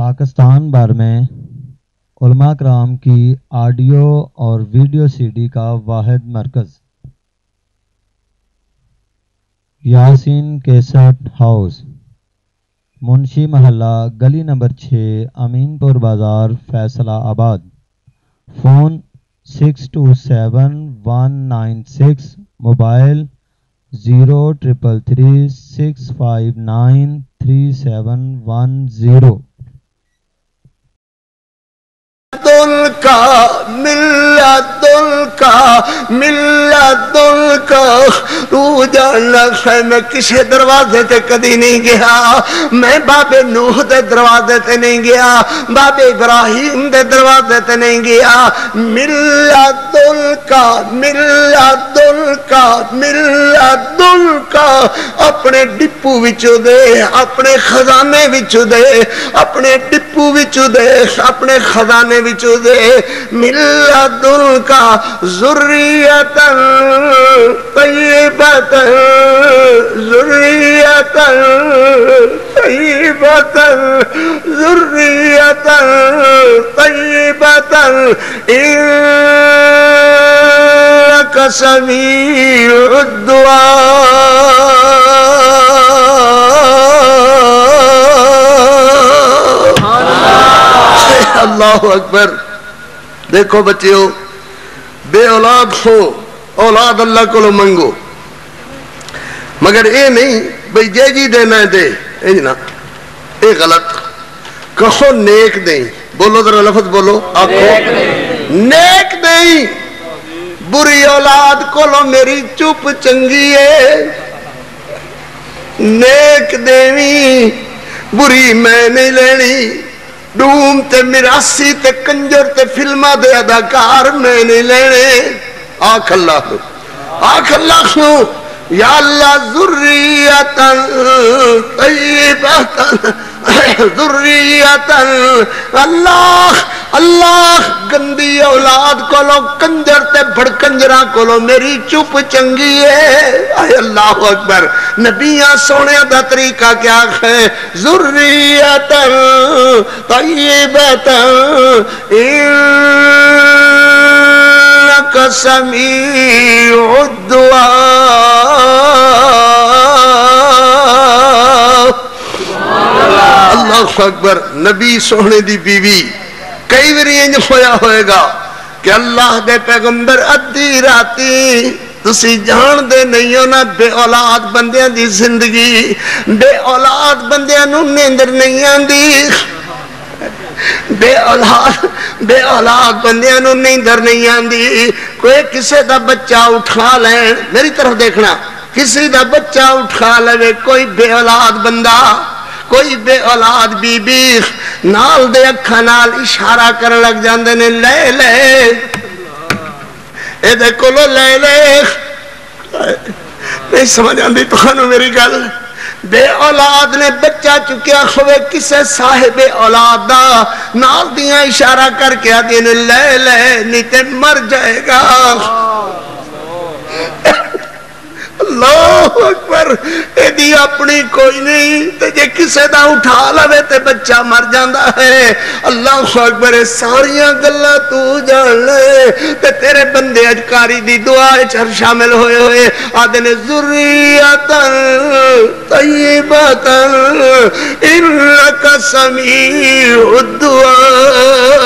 پاکستان بھر میں علماء کرام کی آڈیو اور ویڈیو سی ڈی کا واحد مرکز یاسین کیسٹ ہاؤس، منشی محلہ، گلی نمبر 6، امین پور بازار، فیصلہ آباد۔ Phone 627196، mobile 03336593710۔ ملت کا تو جاننا ہے، میں کسی دروازے تے کدی نہیں گیا، میں بابے نوح دے دروازے تے نہیں گیا، بابے ابراہیم دے دروازے تے نہیں گیا۔ ملت کا اپنے ڈپو وچوں دے، اپنے خزانے وچوں دے، اپنے ڈپو وچوں دے، اپنے خزانے وچوں دے۔ ملت کا ذریتا طیبتا، ذریتا طیبتا، ذریتا طیبتا، انک سمیع الدعاء۔ اللہ اکبر۔ دیکھو بچیو، بے اولاد ہو، اولاد اللہ کو لو منگو، مگر اے نہیں بھئی جی دینا ہے دے، اے جنا اے غلط کہو، نیک دیں۔ بولو ذرا لفظ بولو، آکھو نیک دیں۔ بری اولاد کو لو میری چپ چنگی ہے، نیک دیویں بری میں نہیں لینی۔ ڈوم تے مراسی تے کنجر تے فلمہ دے اداکار میں نہیں لینے۔ آکھ اللہ نو، یا اللہ ذریتا طیبتا، ذریتا، اللہ گندی اولاد کو لو، کنجر تے بھڑکنجرہ کو لو میری چپ چنگی ہے۔ اے اللہ اکبر۔ نبیاں سونے دا طریقہ کیا ہے؟ ذریتا طیبتا، انک سمیع الدعاء۔ اللہ اکبر۔ نبی سونے دی بیوی کئی بری انج ہویا ہوئے گا کہ اللہ دے پیغمبر ادھی راتی تسی جان دے نہیں ہونا، بے اولاد بندیاں دی زندگی، بے اولاد بندیاں نو نیندر نہیں آندی، بے اولاد بندیاں نو نیندر نہیں آندی۔ کوئی کسے دا بچہ اٹھا لین، میری طرف دیکھنا، کسی دا بچہ اٹھا لے کوئی بے اولاد بندہ، کوئی بے اولاد بی بی، نال دے اکھا نال اشارہ کر لگ جاندے نے، لے لے اے دیکھو لو، لے لے۔ نہیں سمجھ آندی تمہانوں میری گل؟ بے اولاد نے بچہ چکیا ہوئے کسے صاحب اولاد دا، نال دیاں اشارہ کر کے آدھی نے، لے لے نہیں تے مر جائے گا۔ اللہ اکبر۔ ایدی اپنی کوئی نہیں تے جے کسے دا اٹھا لوے تے بچہ مر جاندہ ہے۔ اللہ اکبر۔ ساریاں گلہ تو جان لے تے تیرے بندے اجکاری دی دعائے چر شامل ہوئے ہوئے آدھے نے، ذریتا طیبتا، انک سمیع الدعاء۔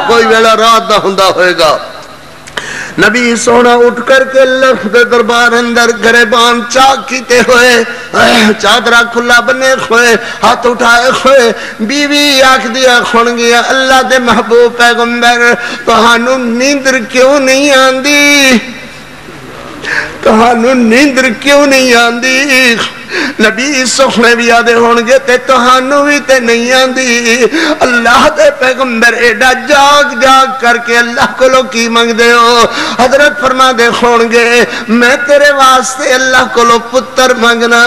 کوئی ویلہ رات دا ہندہ ہوئے گا، نبی سونا اٹھ کر کے لفظ دربار اندر گریبان چاک کیتے ہوئے، چادرہ کھلا بنے ہوئے، ہاتھ اٹھائے ہوئے، بیوی آکھ دیا کھن گیا، اللہ دے محبوب پیغمبر تہانوں نیندر کیوں نہیں آندی؟ تہانوں نیندر کیوں نہیں آندی؟ نبی سخنے بھی آدھے ہونگے تے تہانوں بھی تے نہیں آندی۔ اللہ دے پیغمبر ایڈا جاگ جاگ کر کے اللہ کو لو کی مانگ دے ہو۔ حضرت فرما دے ہونگے میں تیرے واسطے اللہ کو لو پتر مانگنا،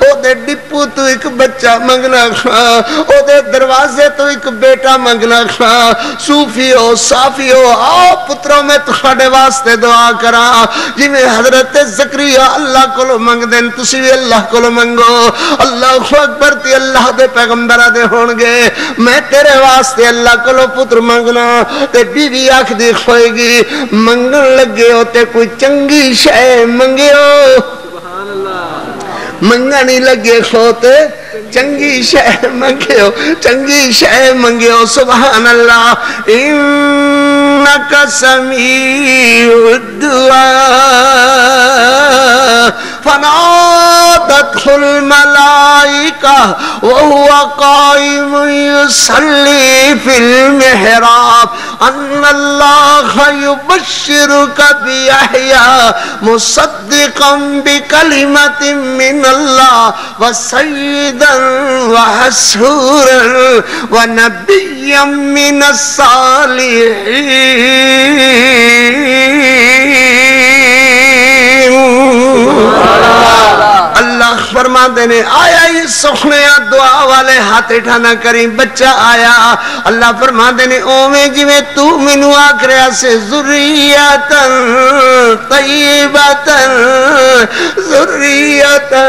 او دے ڈپو تو ایک بچہ مانگنا، او دے دروازے تو ایک بیٹا مانگنا۔ صوفیو صافیو آؤ پتروں میں تھوڑے واسطے دعا کرا، جی میں حضرت زکریا اللہ کو لو مانگ دیں، تسی بھی اللہ کو کو منگو اللہ اکبر تے اللہ دے پیغمبرہ دے ہون گے میں تیرے واسطے اللہ کو پتر منگنا تے بیوی آکھ دی ہوئے گی منگن لگے ہو تے کوئی چنگی شے منگے ہو منگنی لگے ہوتے چنگی شے منگے ہو چنگی شے منگے ہو سبحان اللہ انکا سمیع الدعاء فنادته الملائکہ وهو قائم يصلي في المحراب ان اللہ يبشرك بيحيى مصدقا بکلمت من اللہ وسیدا وحسورا ونبیا من الصالحین اللہ فرما دینے آیا یہ سخنیا دعا والے ہاتھ اٹھانا کریں بچہ آیا اللہ فرما دینے اومیں جویں تو منو آکریا سے ذریتاً طیبتاً ذریتاً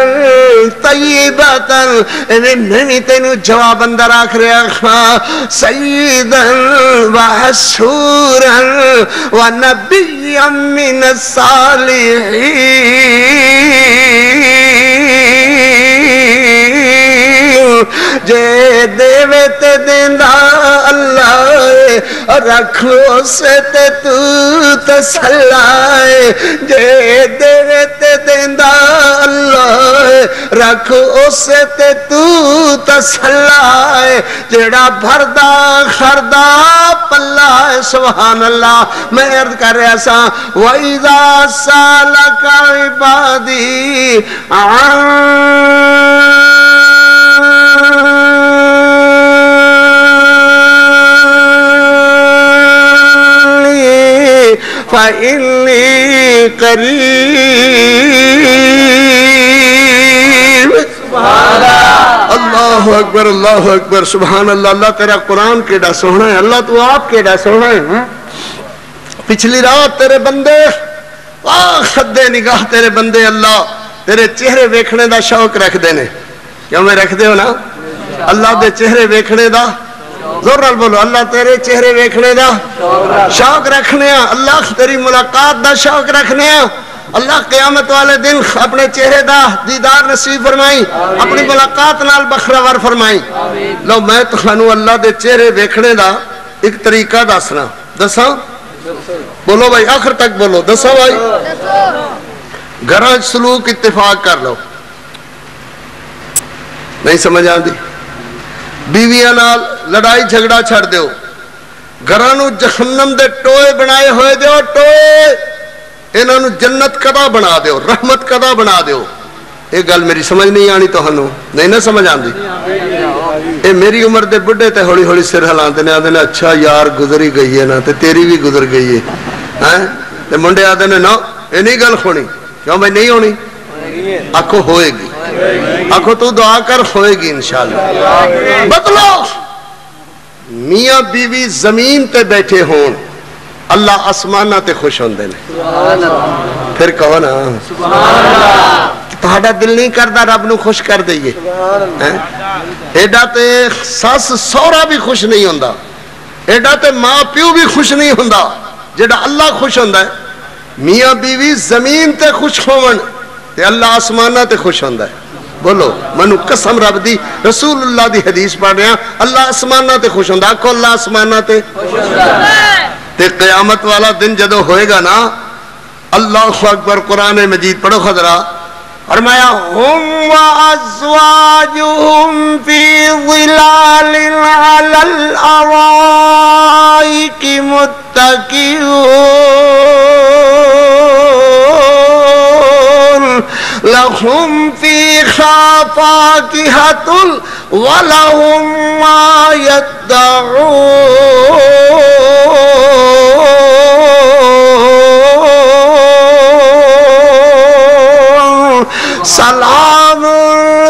طیبتاً میں بھی تینو جواب اندر آکریا سیداً وحسوراً ونبیا من الصالحین جے دیوے تے دیندہ اللہ رکھو سے تے تو تسلائے جے دیوے تے دیندہ اللہ رکھو سے تے تو تسلائے جڑا بھردہ خردہ پلہ سبحان اللہ میں عرض کر رہا سا وَإِذَا سَأَلَكَ عِبَادِي فَإِنِّي قَرِيبٌ اللہ اکبر اللہ اکبر سبحان اللہ اللہ تیرا قرآن کیڑا سونا ہے اللہ تو آپ کیڑا سونا ہے پچھلی رات تیرے بندے خدے نگاہ تیرے بندے اللہ تیرے چہرے ویکھنے دا شوق رکھ دینے کیا میں رکھ دے ہو نا اللہ دے چہرے ویکھنے دا زور نال بولو اللہ تیرے چہرے ویکھنے دا شوق رکھنے اللہ تیری ملاقات دا شوق رکھنے اللہ قیامت والے دن اپنے چہرے دا دیدار نصیب فرمائی اپنی ملاقات نال بخراور فرمائی لو میں تخانو اللہ دے چہرے ویکھنے دا ایک طریقہ دسنا دسا بولو بھائی آخر تک بولو دسا بھائی گھراں سلوک اتفاق کر لو نہیں سمجھ آندی بیویاں نال لڑائی جھگڑا چھڑ دیو گھرانو جہنم دے ٹوئے بنائے ہوئے دیو ٹوئے انہوں جنت کدا بنا دیو رحمت کدا بنا دیو ایک گل میری سمجھ نہیں آنی تو ہنو نہیں نہ سمجھ آندی اے میری عمر دے بڑھے تے ہوڑی ہوڑی سر ہلان تے آدھے نے اچھا یار گزری گئی ہے نا تے تیری بھی گزر گئی ہے تے منڈے آدھے نے نا اے نہیں گل کھونی کیوں میں نہیں ہونی آکھو ہوئے گی آکھو تو دعا کر ہوئے گی انشاءاللہ بتلو میاں بیوی زمین تے بیٹھے ہون اللہ آسمانہ تے خوش ہون دینے پھر کہو نا تہاڈا دل نہیں کردہ رب نو خوش کر دئیے ایڈا تے ساس سورا بھی خوش نہیں ہوندہ ایڈا تے ماں پیو بھی خوش نہیں ہوندہ جیڑا اللہ خوش ہوندہ ہے میاں بیوی زمین تے خوش ہون تے اللہ آسمانہ تے خوش ہوندہ ہے بولو منو قسم رب دی رسول اللہ دی حدیث پڑھ رہے ہیں اللہ آسمانہ تے خوش ہوندہ کو اللہ آسمانہ تے خوش ہوندہ تے قیامت والا دن جدو ہوئے گا نا اللہ اکبر قرآن مجید پڑھو خضرہ فرمایا ہم وازواجہم فی ظلال علی الارائک متکئون لہم فیہا فاکہۃ ولہم ما یدعون سلام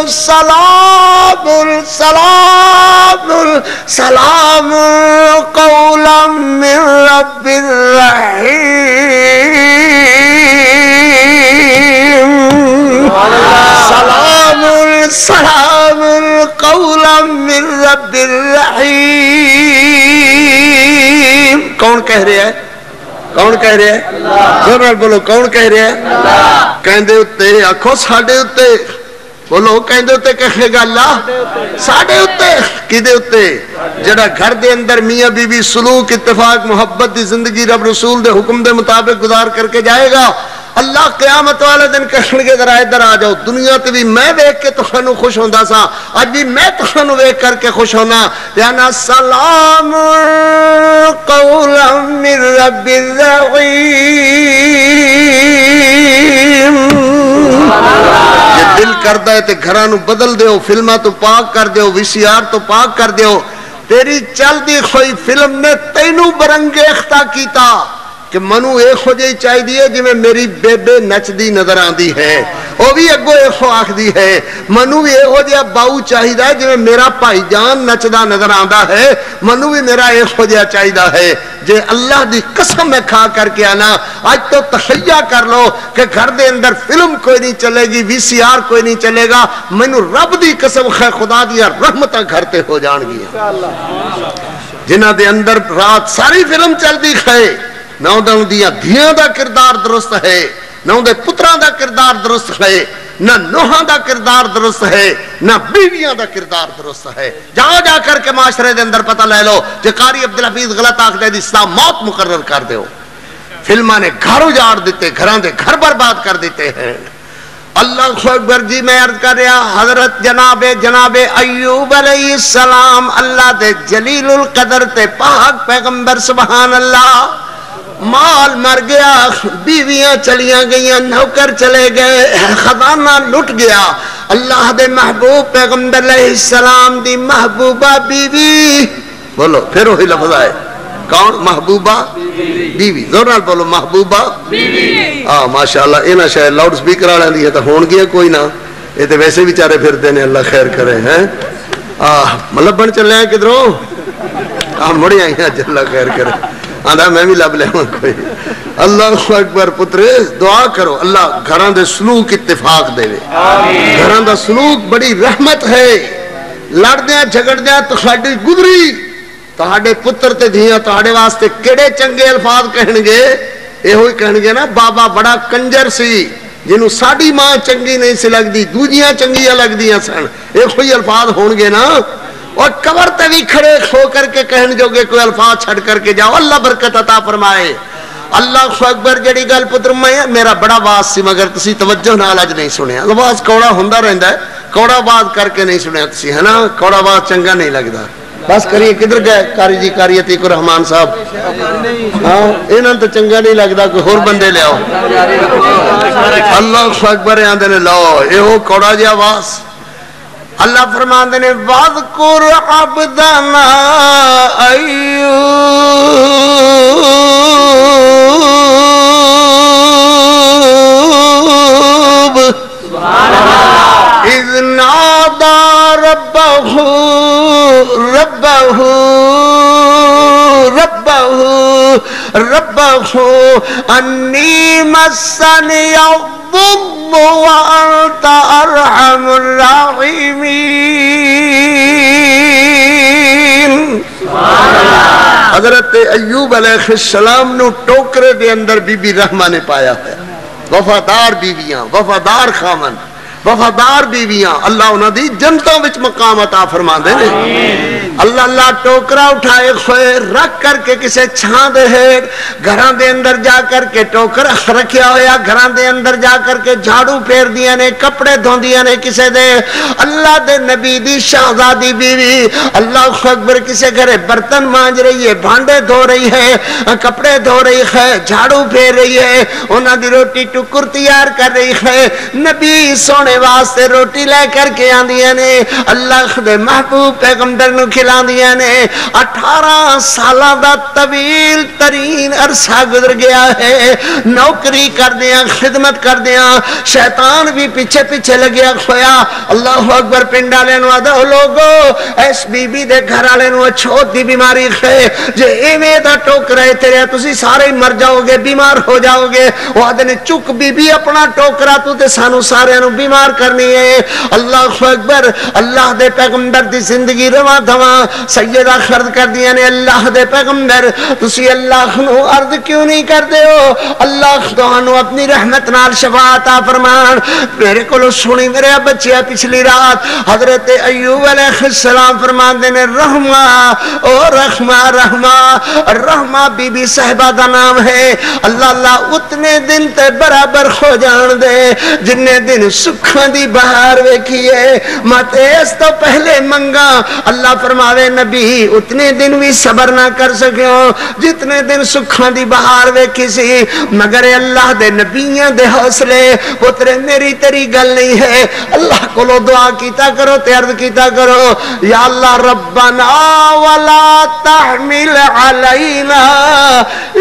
سلام سلام سلام قولا من رب الرحیم سلام سلام قولا من رب الرحیم. کون کہہ رہا ہے؟ کون کہہ رہا ہے؟ ذرا بولو کون کہہ رہا ہے؟ کہندے اتے آکھو ساڈے اتے. بولو کہندے اتے کہے گا اللہ ساڈے اتے. کدے اتے؟ جڑا گھر دے اندر میاں بی بی سلوک اتفاق محبت دی زندگی رب رسول دے حکم دے مطابق گزار کر کے جائے گا. اللہ قیامت والے دن کہن گے ذرا ادھر آ جاؤ. دنیا تے بھی میں دیکھ کے تسانو خوش ہوندا سا, اج بھی میں تسانو دیکھ کر کے خوش ہونا. یانا سلام قولا من رب الرحیم. جے دل کردا ہے تے گھراں نو بدل دیو, فلماں تو پاک کر دیو, وی سی آر تو پاک کر دیو. تیری چل دی ہوئی فلم نے تینوں برنگیختہ کیتا کہ منو ایک ہو جائی چاہی دی ہے جی میں میری بیبے نچ دی نظر آن دی ہے, وہ بھی اگو ایک ہو آکھ دی ہے. منو بھی ایک ہو جایا باؤ چاہی دا ہے جی میں میرا پائی جان نچ دا نظر آن دا ہے. منو بھی میرا ایک ہو جایا چاہی دا ہے. جے اللہ دی قسم میں کھا کر کے آنا, آج تو تخیہ کر لو کہ گھر دے اندر فلم کوئی نہیں چلے گی, وی سی آر کوئی نہیں چلے گا. منو رب دی قسم خیر خدا دیا رحمتہ گھر تے ہو جان گیا. جنہ دے اندر رات ساری فلم چل دی خیر, نہ ان دیاں دھیاں دا کردار درست ہے, نہ ان دے پتراں دا کردار درست ہے, نہ نوحاں دا کردار درست ہے, نہ بیویاں دا کردار درست ہے. جا کر کے معاشرے دے اندر پتہ لے لو کہ قاری عبدالحفیظ غلط آکھ دے دی اسلام موت مقرر کر دیو. فلماں نے گھر اجاڑ دیتے, گھراں دے گھر برباد کر دیتے ہیں. اللہ اکبر. جی میں عرض کر رہا حضرت جناب ایوب علیہ السلام اللہ دے جلیل القدر تے پاک پیغمبر سبحان اللہ. مال مر گیا, بیویاں چلیاں گئیاں, نوکر چلے گئے, خزانہ لٹ گیا. اللہ دے محبوب پیغمبر علیہ السلام دی محبوبہ بیوی, بولو پھر وہی لفظ آئے, کون؟ محبوبہ بیوی. زورنال بولو محبوبہ بیوی. ماشاءاللہ اینا شاید لاؤڈ سپیکر آلیں دی ہے تو ہون گیا کوئی نہ, یہ تو ویسے بھی چارے پھر دینے, اللہ خیر کرے ہیں. مطلب بن چلے ہیں کدھروں مڑی آئی ہیں, اللہ خیر کرے. آدھا میں بھی لب لے ہوں کوئی. اللہ اکبر. پترے دعا کرو اللہ گھران دے سلوک اتفاق دے وے. گھران دا سلوک بڑی رحمت ہے. لڑ دیاں جھگڑ دیاں تو خاڑی گزری, تہاڑے پتر تے دھیاں تہاڑے واسطے کیڑے چنگے الفاظ کہنگے. یہ ہوئی کہنگے نا بابا بڑا کنجر سی, جنہوں ساڑی ماں چنگی نہیں سی لگ دی, دوجیاں چنگیاں لگ دیاں سن. یہ ہوئی الفاظ ہونگے نا, اور قبر تے بھی کھڑے ہو کر کے کہن جو گے کوئی الفاظ چھڑ کر کے جاؤ. اللہ برکت عطا فرمائے. اللہ اکبر. جڑی گل پتر میرا بڑا باز سی مگر تسی توجہ نال اج نہیں سنیا. باز کوڑا ہوندا رہندا ہے, کوڑا باز کر کے نہیں سنیا تسی, ہے نا. کوڑا باز چنگا نہیں لگدا. بس کریے کدھر گئے کاری جی کاری عتیق الرحمان صاحب؟ ہاں انہاں تو چنگا نہیں لگدا, کوئی ہور بندے لے آؤ. اللہ اکبر. آندے نے لو ایہو کوڑا جی آواز. اللہ فرماندے نے وَاذْكُرْ عَبْدَنَا أَيُّوبَ إِذْ نَادَى رَبَّهُ أَنِّي مَسَّنِيَ الضُّرُّ وَأَنْتَ أَرْحَمُ الراحمین. حضرت ایوب علیہ السلام نو ٹوکرے دے اندر بی بی رحمہ نے پایا ہے. وفادار بیویاں, وفادار خامن, وفادار بیویاں. اللہ انہاں دی جنتوں وچ مقام عطا فرما دے نے. اللہ ٹوکرا اٹھائے خوئے رکھ کر کے کسے چھان دے ہے, گھران دے اندر جا کر کے ٹوکرا رکھیا ہویا, گھران دے اندر جا کر کے جھاڑو پھیر دیا نے, کپڑے دھون دیا نے کسے دے. اللہ دے نبی دی شہزادی بیوی اللہ اکبر کسے گھرے برتن مانج رہی ہے, بھانڈے دھو رہی ہے, کپڑے دھو رہی ہے, جھاڑو پھیر رہی ہے, انہاں دی روٹی ٹکر تیار کر رہی ہے. نبی سونے واسطے روٹی لے کر کے آندیاں نے, اللہ دے محبوب پیغمبر نو کھلا دیا نے. 18 سالہ دا طویل ترین عرصہ گزر گیا ہے. نوکری کر دیا, خدمت کر دیا, شیطان بھی پیچھے پیچھے لگیا کھویا. اللہ اکبر. پنڈا لینو آدھا لوگو ایس بی بی دے گھر آلینو چھوٹ دی بیماری ہے, جے ایمیں دا ٹوک رہے تیرے تسی سارے مر جاؤ گے, بیمار ہو جاؤ گے. وہ آدھے نے چک بی بی اپنا ٹوک رہا تو تے سانو سارے نو بیمار شمار کرنی ہے. اللہ اکبر. اللہ دے پیغمبر دی زندگی رواں دواں سیدہ خرد کر دیا نے اللہ دے پیغمبر تسی اللہ نو عرض کیوں نہیں کردے ہو اللہ تانوں اپنی رحمت نال شفاعت عطا فرمان. میرے کولو سنی میرے بچیا پچھلی رات حضرت ایوب علیہ السلام فرماندے نے رحمہ او رحمہ رحمہ رحمہ بی بی صاحبہ دا نام ہے. اللہ اللہ اتنے دن تے برابر ہو جان دے جننے دن سکھاں دی بہار ویکھیے مت اس تو پہلے منگا. اللہ فرماوے نبی اتنے دن بھی صبر نہ کر سکیو جتنے دن سکھاں دی بہار ویکھی سی مگر اللہ دے نبیاں دے حوصلے پترے میری تیری گل نہیں ہے. اللہ کو دعا کیتا کرو تے عرض کیتا کرو یا اللہ ربنا ولا تحمل علینا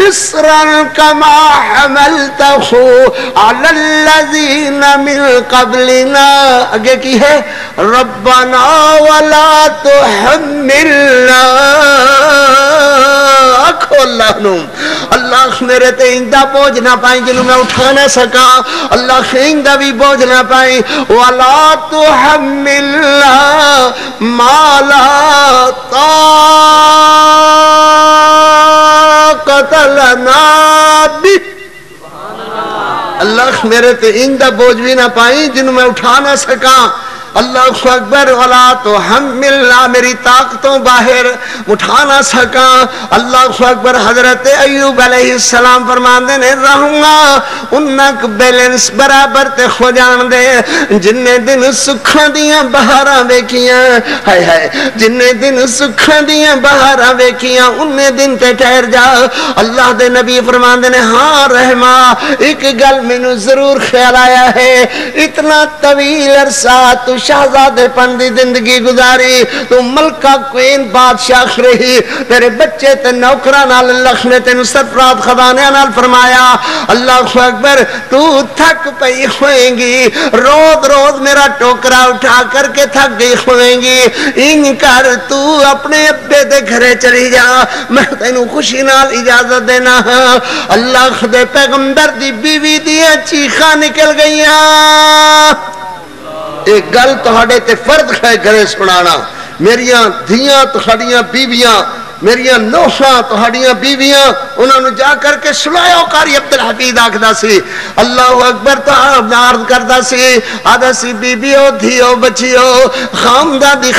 اسرا کما حملته علی الذین من قبلنا. اگے کی ہے ربنا ولا تحملنا آکھو اللہ نو اللہ میرے تے اندہ بوجھ نہ پائیں جنہوں میں اٹھا نہ سکا اللہ خیندہ بھی بوجھ نہ پائیں وَلَا تُحَمِّلْنَا مَا لَا طَاقَةَ لَنَا بِهِ. اللہ میرے تے اندہ بوجھ بھی نہ پائیں جنہوں میں اٹھا نہ سکا. اللہ اکبر. ولا تو حملنا میری طاقتوں باہر اٹھا نہ سکا. اللہ اکبر. حضرت ایوب علیہ السلام فرماندے نے رہوں انک بیلنس برابر تے ہو جان دے جننے دن سکھاں دیاں بہاراں ویکھیاں ہائے ہائے جننے دن سکھاں دیاں بہاراں ویکھیاں اننے دن تے ٹھہر جا. اللہ دے نبی فرماندے نے ہاں رحمہ ایک گل مینوں ضرور خیال آیا ہے اتنا طویل عرصہ تو شہزادے پن دی زندگی گزاری تو ملکہ کوئین بادشاہ رہی تیرے بچے تے نوکرہ نال اللہ نے تینو سرفرات خزانے نال فرمایا. اللہ اکبر. تو تھک پئی ہوئیں گی روز روز میرا ٹوکرا اٹھا کر کے تھک گئی ہوئیں گی ان کر تو اپنے ابے دے گھرے چلی جا میں تینو خوشی نال اجازت دینا. اللہ دے پیغمبر دی بیوی دیاں چیخاں نکل گئیاں. ایک گل تہاڈے تے فرض ہے گھرے سنانا میریاں دھیاں تہاڈیاں بیویاں میریاں نوحاں تہاڈیاں بیویاں انہاں نو جا کر کے سنایا. قاری عبدالحفیظ آکھدا سی اللہ اکبر تو عرض کردا سی آدھا سی بیبیو دھیو بچیو خامدہ دی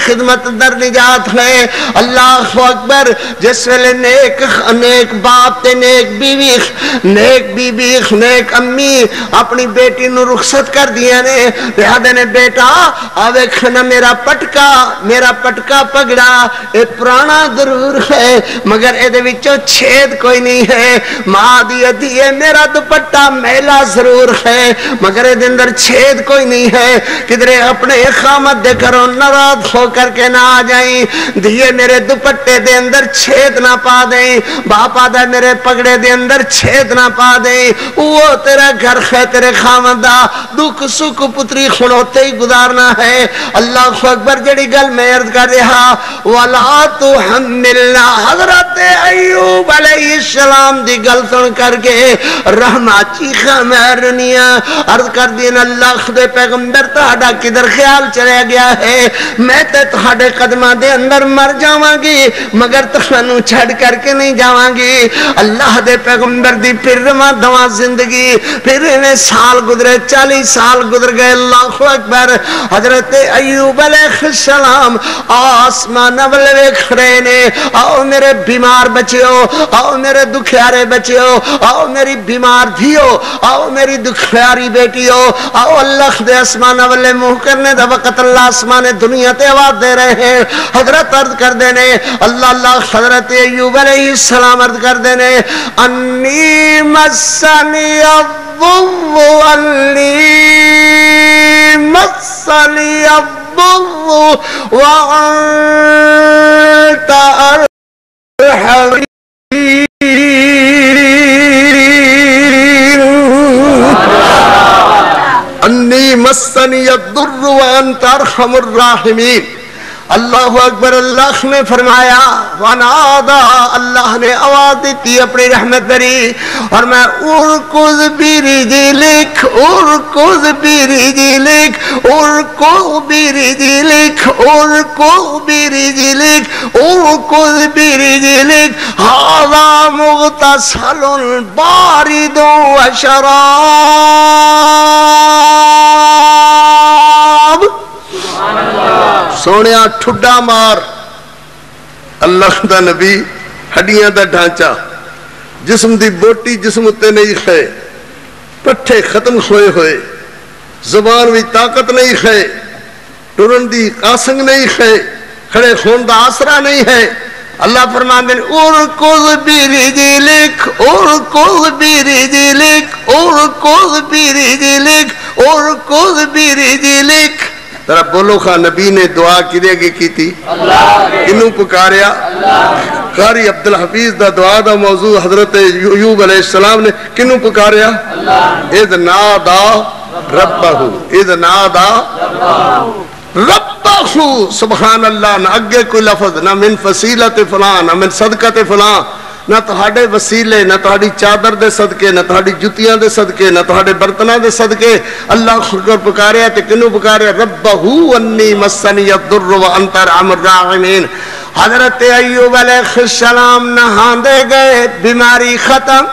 خدمت در نجات ہے. اللہ اکبر. جس ویلے نیک باپ تے نیک بیوی نیک امی اپنی بیٹی نو رخصت کر دیا نے لہذا نے بیٹا آوے کھنا میرا پٹکا پگڑا اے پرانا ضرور ہے مگر اے دے وچوں چھید کوئی نہیں ہے. ماں دی ادھیے میرا دوپٹہ میلا ضرور ہے مگر اے دے اندر چھید کوئی نہیں ہے. کدھرے اپنے خامد دے کرو ناراض ہو کر کے نہ آ جائیں دھیے میرے دوپٹے دے اندر چھید نہ پا دیں باپ آدھا میرے پگڑے دے اندر چھید نہ پا دیں. وہ تیرا گھر ہے تیرے خامد دا دکھ سکھ پتری خنوتے ہی گزارنا ہے. اللہ اکبر. جڑی گل میں عرض کر رہا وَلَا تُحَمِّلْنَا حضرت ایوب علیہ السلام دی گل سن کر کے رحمہ چیخا مہرنیاں عرض کر دین اللہ دے پیغمبر تہاڈا کدھر خیال چلے گیا ہے میں تے تہاڈے قدماں دے اندر مر جاواں گی مگر تہانوں چھڑ کر کے نہیں جاواں گی. اللہ دے پیغمبر دی پھر رواں دواں زندگی پھر انہیں سال گزرے 40 سال گزر گئے. اللہ اکبر. حضرت ایوب علیہ السلام آسمان والے ویکھ رہے نے آؤ میرے بیمار بچیو آؤ میرے دکھیارے بچیو آؤ میری بیمار دھیو آؤ میری دکھیاری بیٹیو آؤ اللہ دے آسمان والے منہ کرنے دا وقت اللہ آسمان دنیا تے آواز دے رہے ہیں. حضرت عرض کر دینے اللہ حضرت ایوب علیہ السلام عرض کر دینے انی مسنی الضر وأنت أرحم انی مسنی الضر وانت ارحم الراحمین. اللہ اکبر. اللہ نے فرمایا ونادا, اللہ نے آواز دیتی اپنی رحمت بری اور میں ارکض برجلک, ارکض برجلک, ارکض برجلک, ارکض برجلک, ارکض برجلک, ھذا مغتسل بارد وشراب. سونیا ٹھڈا مار. اللہ دا نبی ہڈیاں دا ڈھانچہ, جسم دی بوٹی جسم اتے نہیں کھے, پٹھے ختم ہوئے ہوئے, زبان بھی طاقت نہیں ہے, ٹرن دی قاسنگ نہیں ہے, کھڑے خون دا آسرا نہیں ہے. اللہ فرماندے ارکض برجلک, ارکض برجلک, ارکض برجلک, ارکض برجلک. ذرا بولو خواہ نبی نے دعا کدے گی کی تھی؟ کنوں پکاریا؟ قاری عبدالحفیظ دا دعا دا موضوع حضرت ایوب علیہ السلام نے کنوں پکاریا؟ اذ نادا ربہو, اذ نادا ربہو. سبحان اللہ. نہ اگے کوئی لفظ, نہ من فصیلت فلان, نہ من صدقت فلان, نہ تہاڈے وسیلے, نہ تہاڈی چادر دے صدقے, نہ تہاڈی جتیاں دے صدقے, نہ تہاڈے برتناں دے صدقے. اللہ خود پکاریا تے کنوں پکاریا؟ ربہو انی مسنی الضر وانت ارحم الراحمین. حضرت ایوب علیہ السلام نہاندے گئے, بیماری ختم.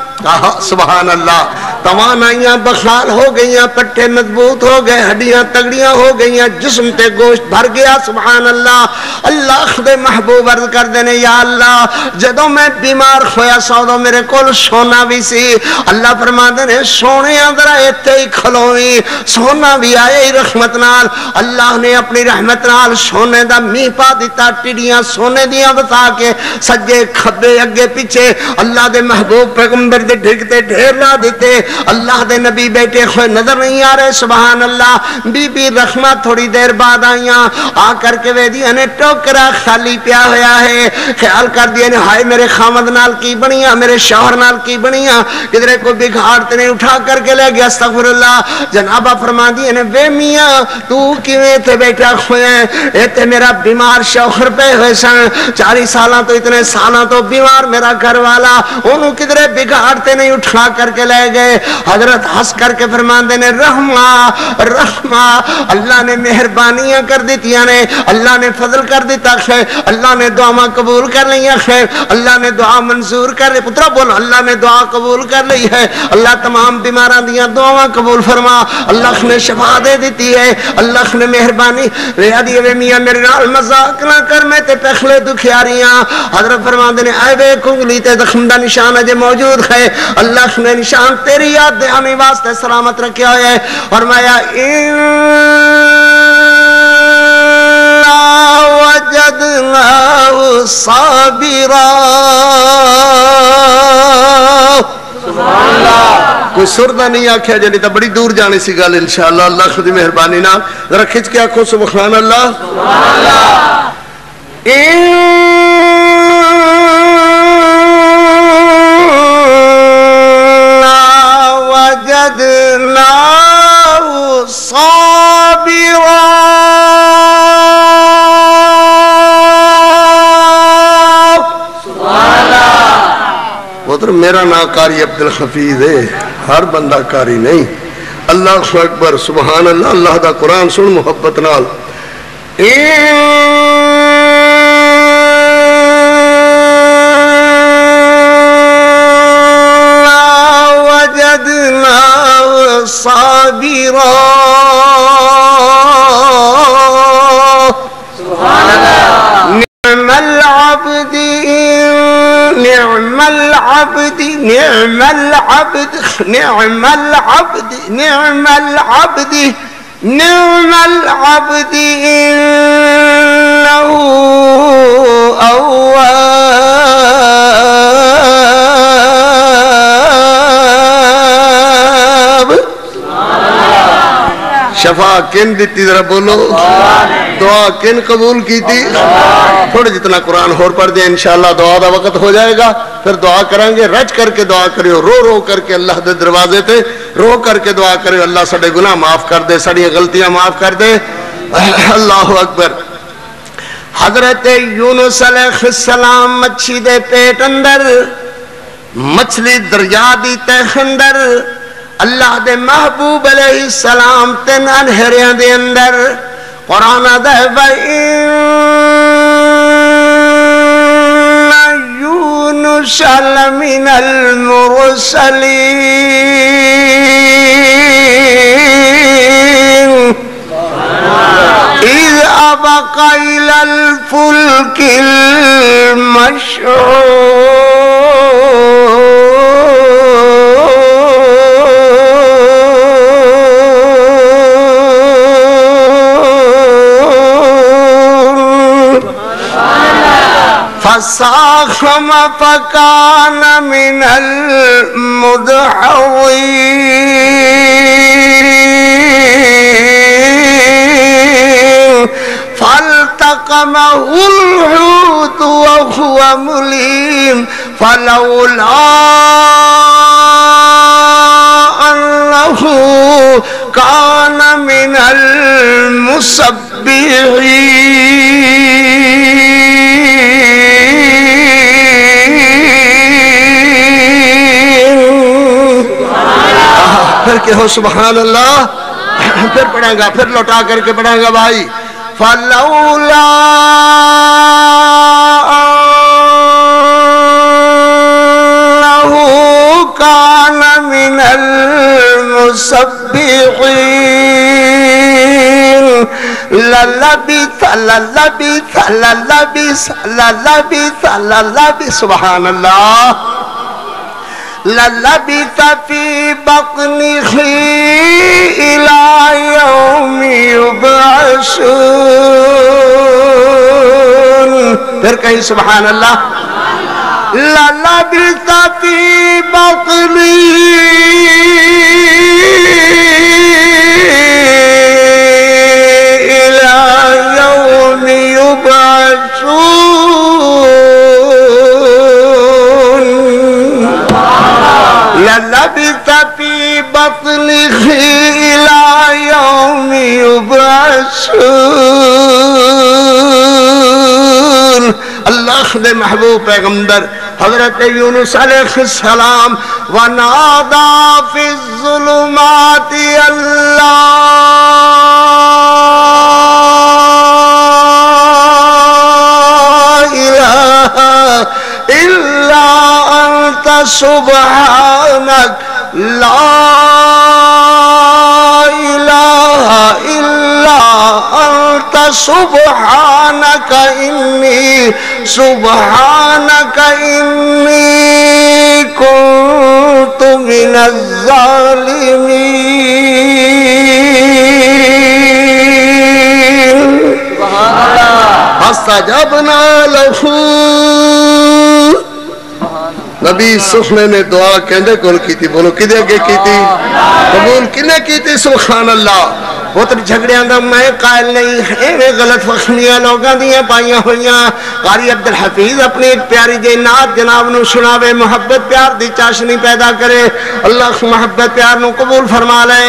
سبحان اللہ. توانائیاں بخال ہو گئیاں, پٹھے مضبوط ہو گئے, ہڈیاں تگڑیاں ہو گئیاں, جسم تے گوشت بھر گیا. سبحان اللہ. اللہ دے محبوب عرض کر دینے یا اللہ جدوں میں بیمار ہویا سودو میرے کول سونا بھی سی. اللہ فرما دینے سونے ذرا ایتھے ہی کھلوئی, سونا بھی آئے ہی رحمت نال. اللہ نے اپنی رحمت نال سونے دا میہ پا دیتا, ٹڈیاں سونے دیاں بتا کے سجے کھبے اگے پیچھے اللہ دے محبوب پیغمبر دے ڈھگتے ڈھیر لا دیتے. اللہ دے نبی بیٹے ہوئے نظر نہیں آ رہے. سبحان اللہ. بی بی رحمہ تھوڑی دیر بعد آئیاں, آ کر کے ویدیاں نے ٹوکرا خالی پیا ہویا ہے. خیال کر دیا نے ہائے میرے خامد نال کی بنیاں, میرے شوہر نال کی بنیاں, کدھرے کو بگھاڑتے نے اٹھا کر کے لے گیا. استغفر اللہ. جنابہ فرما دیا نے وے میاں تو کیویں تے بیٹھا ہوئے ہیں؟ اے تے میرا بیمار شوہر پہ ہوئے سن, 40 سالاں تو اتنے سالاں تو بیمار میرا گھر والا, انہوں کدھرے بگھاڑتے نہیں اٹھا کر کے لے گئے. حضرت ہنس کر کے فرمان دینے رحمہ رحمہ. اللہ نے مہربانیاں کر دیتیاں نے, اللہ نے فضل کر دیتا ہے, اللہ نے دعا قبول کر لیا ہے, اللہ نے دعا منظور کر لی. پترا بولو اللہ نے دعا قبول کر لی ہے. اللہ تمام بیماراں دیاں دعا قبول فرما. اللہ نے شفا دے دیتی ہے. اللہ نے مہربانی ریا دی. وے میاں میرے نال مذاق نہ کر, میں تے پخلے دکھیاریاں. حضرت فرمان دینے اے بے کنگلی تے زخم دا نشان اجے موجود ہے. اللہ نے نشان تیری یاد دہانی واسطے سلامت رکھیا ہے. فرمایا وجدناه صابرا. سبحان اللہ. کوئی سردہ نہیں آکھیا جنی تا بڑی دور جانے سی گل انشاءاللہ. اللہ خود مہربانی نال ذرا کھچ کے آکھو سبحان اللہ. سبحان اللہ. وجدناه صابرا. پتر میرا نام قاری عبدالحفیظ ہے, ہر بندہ قاری نہیں. اللہ اکبر. سبحان اللہ. اللہ دا قرآن سن محبت نال. وجدناه صابرا. سبحان اللہ. نعم العبد نعم العبد نعم العبد نعم العبد نعم العبد نعم العبد إنه أواب. شفا کن دیتی ذرا بولو, دعا کن قبول کی تھی؟ تھوڑے جتنا قرآن اور پڑھ دیں انشاءاللہ دعا دا وقت ہو جائے گا, پھر دعا کریں گے. رج کر کے دعا کریو, رو رو کر کے اللہ دے دروازے تے رو کر کے دعا کریو. اللہ ساڈے گناہ معاف کر دے, ساڈی غلطیاں معاف کر دے. اللہ اکبر. حضرت یونس علیہ السلام مچھی دے پیٹ اندر مچھلی دریا دی تہ اندر اللہ دے محبوب علیہ السلام تین انہریاں دے اندر قرآن دے وَإِنَّ يُونُسَ لَمِنَ الْمُرْسَلِينَ إِذْ أَبَقَ إِلَى الْفُلْكِ المشحون فساهم فكان من المدحضين فالتقمه الحوت وهو مليم فلولا أنه كان من المسبحين پھر کہ ہو سبحان اللہ پھر پڑھیں گا پھر لوٹا کر کے پڑھیں گا بھائی فَلَوْلَا أَنَّهُ كَانَ مِنَ الْمُسَبِّحِينَ لَلَّبِثَ سبحان اللہ لَلَّبِثَ فِي بَطْنِهِ إِلَى يَوْمِ يُبْعَثُونَ پھر کہیں سبحان اللہ لَلَّبِثَ فِي بَطْنِهِ إِلَى يَوْمِ يُبْعَثُونَ لَلَّبِثَ فِي بَطْنِهِ إِلَى يَوْمِ يُبْعَثُونَ اللہ دے محبوب پیغمبر حضرت یونس علیہ السلام وَنَادَى فِي الظُّلُمَاتِ اللَّهِ إِلَهَ إِلَّا أَنْتَ سُبْحَانَكَ لَا إِلَهَ إِلَّا أَنْتَ سُبْحَانَكَ إِنِّي كُنْتُ مِنَ الظَّالِمِينَ فَاسْتَجَبْنَا لَهُ نبی سخنے نے دعا کہندے کول کی تھی بولو کدے اگے کی تھی قبول کنے کی تھی سبحان اللہ پتر جھگڑیاں دا میں قائل نہیں ایویں غلط فہمیاں لوگاں دیاں پائیاں ہویاں قاری عبدالحفیظ اپنی ایک پیاری جی نعت جناب نو سناوے محبت پیار دی چاشنی پیدا کرے اللہ محبت پیار نو قبول فرما لے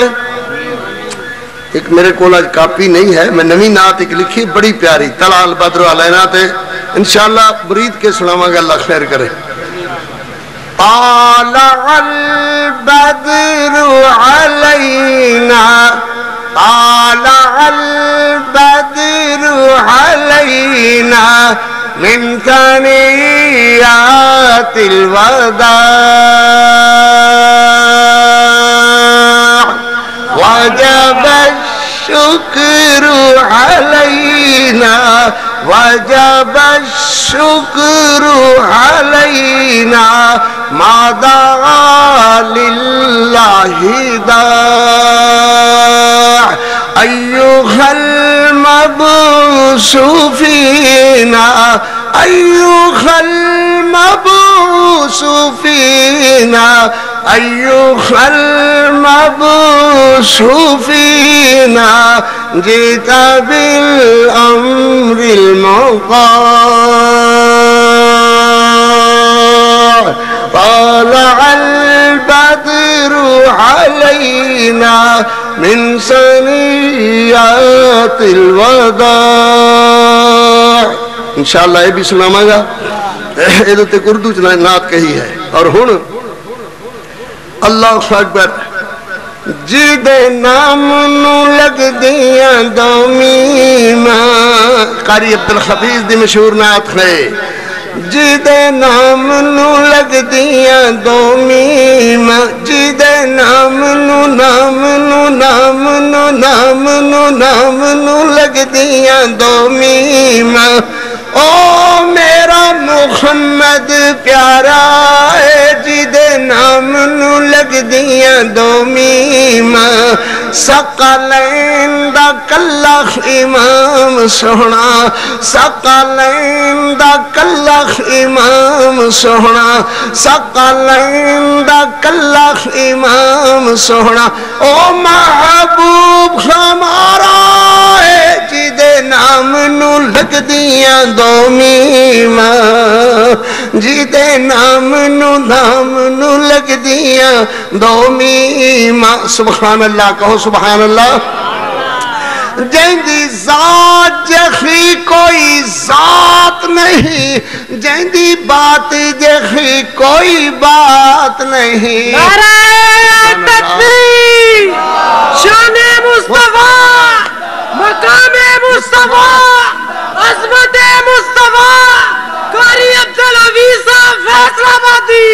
ایک میرے کو آج کاپی نہیں ہے میں نویں نعت ایک لکھی بڑی پیاری طلع البدر علینا تے انشاءاللہ مرید کے سلامہ گا اللہ خیر کرے طالع البدر علينا طالع البدر علينا من ثنيات الوداع وجب الشكر علينا وجب الشكر علينا ما دعا لله داع أيها المبعوث فينا أيها المبعوث فينا أيها المبعوث فينا جئت بالأمر المطاع طلع البدر علينا من ثنيات الوداع انشاءاللہ یہ بھی سناواں گا، یہ تو تے اردو چ نعت کہی ہے۔ اور ہن اللہ اکبر، جدے نام نو لگ دیاں دو میماں، قاری عبدالحفیظ دی مشہور نعت ہے، جدے نام نو لگ دیاں دو میماں، جدے نام نو نام نو نام نو نام نو نام نو لگ دیاں دو میماں، او میرا محمد پیارا ہے، جدے نام نو لگ دیاں دو میماں، ثقلین دا کلہ امام سونا، ثقلین دا کلہ امام سونا، ثقلین دا کلہ امام سونا، او محبوب ہمارا ہے، جدے نام نو لگ دیاں دو میماں، جدے نام نو لگ دیاں دو میماں۔ سبحان اللہ کہو سبحان اللہ۔ جیندی ذات جیخی کوئی ذات نہیں، جیندی بات جیخی کوئی بات نہیں، نعرہ تکبیر، شان مصطفیٰ، مقام مصطفیٰ، عظمت مصطفیٰ، قاری عبدالحفیظ صاحب فیصلہ آبادی۔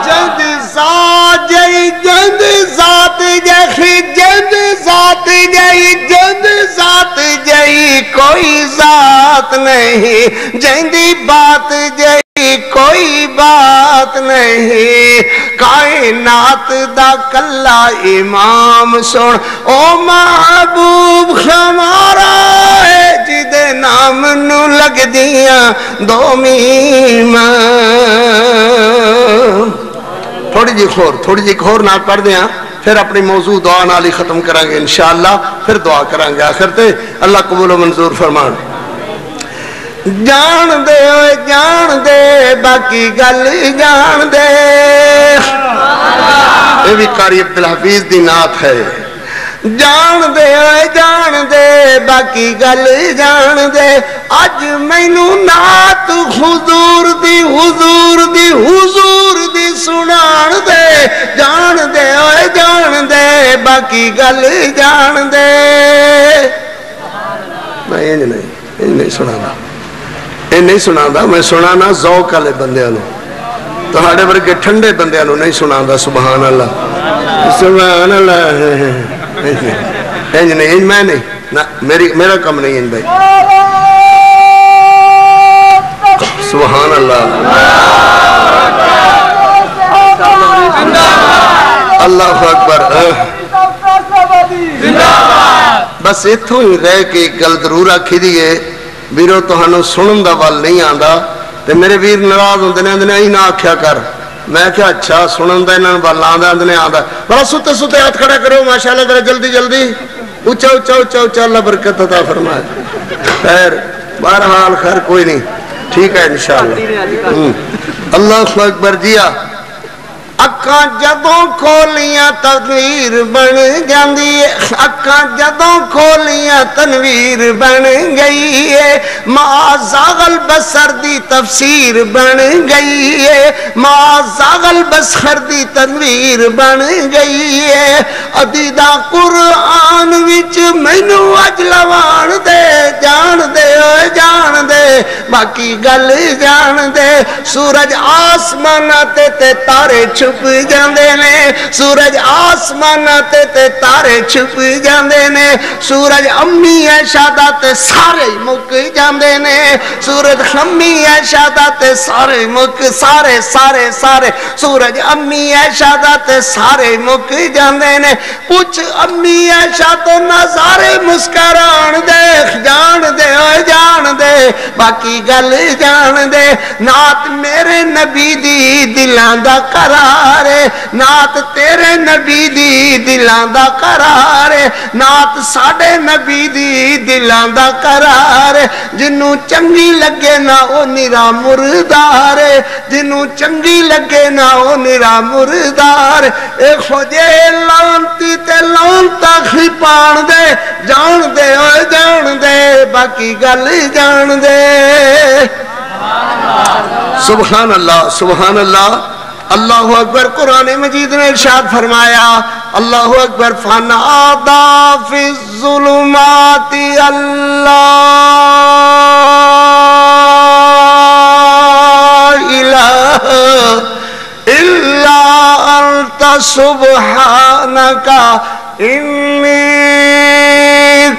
جیندی ذات جئی، جیندی ذات جیخی، جیندی ذات جئی، جیندی ذات جئی کوئی ذات نہیں، جیندی بات جئی کوئی بات نہیں، کائنات دا کلہ امام سن، او محبوب ہمارا ہے، جدے نام نو لگ دیاں دو میماں۔ تھوڑی جی خور نہ پڑھ دیاں، پھر اپنی موضوع دعا نالی ختم کریں گے انشاءاللہ، پھر دعا کریں گے آخر تے، اللہ قبول و منظور فرمان۔ جان دے باقی گل جان دے، یہ بھی قاری عبدالحفیظ دی نعت ہے، جان دے باقی گل جان دے، اج مینوں نعت حضور دی سنان دے، جان دے باقی گل جان دے۔ میں یہ نہیں سنانا، یہ نہیں سنانا، میں سنانا ذوق والے بندیاں نوں، تہاڈے ورگے ٹھنڈے بندیاں نوں نہیں سنانا۔ سبحان اللہ سبحان اللہ۔ نہیں میں نہیں، میرا کم نہیں ہے بھائی۔ سبحان اللہ، اللہ اکبر۔ بس اتھوں ہی رہ کے ایک گل ضرور آکھی دیئے، ویرو تہانوں سنن دا وال نہیں آندا، تے میرے ویر ناراض ہوندے نے ہی نہ آکھیا کر، میں کہا اچھا سنن دا انہاں وال آندا نہیں آندا، بڑا ستے ہاتھ کھڑا کرو ماشاءاللہ ذرا جلدی اونچا اللہ برکت عطا فرمائے۔ خیر بہرحال خیر کوئی نہیں، ٹھیک ہے انشاءاللہ۔ اللہ اکبر جیا، اکاں جدوں کھولیاں تنویر بن جاندی ہے، اکاں جدوں کھولیاں تنویر بن گئی ہے، ما زاغل بصر دی تفسیر بن گئی ہے، ما زاغل بصر دی تنویر بن گئی ہے، عدیدہ قرآن وچ مینوں اج لوان دے، جان دے باقی گل جان دے، سورج آسمان تے تارے چھپ جاندے نے، سورج آسمان تے تارے چھپ جاندے نے، سورج امی عائشہ دا تے سارے مک جاندے نے، سورج امی عائشہ دا تے سارے مک، سارے سورج امی عائشہ دا تے سارے مک جاندے نے، پوچھ امی عائشہ تو نظارے مسکران دے، جان دے باقی گل جان دے، نعت میرے نبی دی دلاں دا قرار ہے، نعت تیرے نبی دی دلاں دا قرار ہے، نعت ساڑے نبی دی دلاں دا قرار ہے، جنوں چنگی لگے نہ او نرا مردار ہے، جنوں چنگی لگے نہ او نرا مردار، اے خوجے لانتی تے لانتا خپان دے، جان دے باقی گل جان دے سبحان اللہ سبحان اللہ اللہ اکبر قرآن مجید نے ارشاد فرمایا اللہ اکبر فنادا فی الظلمات اللہ الہ الا انت سبحانک انی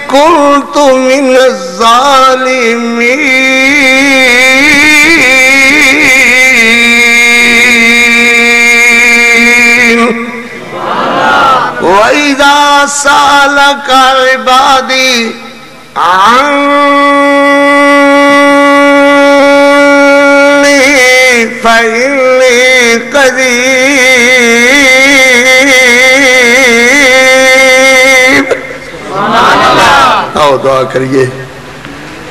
کنت من الظالمین وَإِذَا سَأَلَكَ عِبَادِي عَنِّي فَإِنِّي قَرِيبٌ آؤ دعا کریے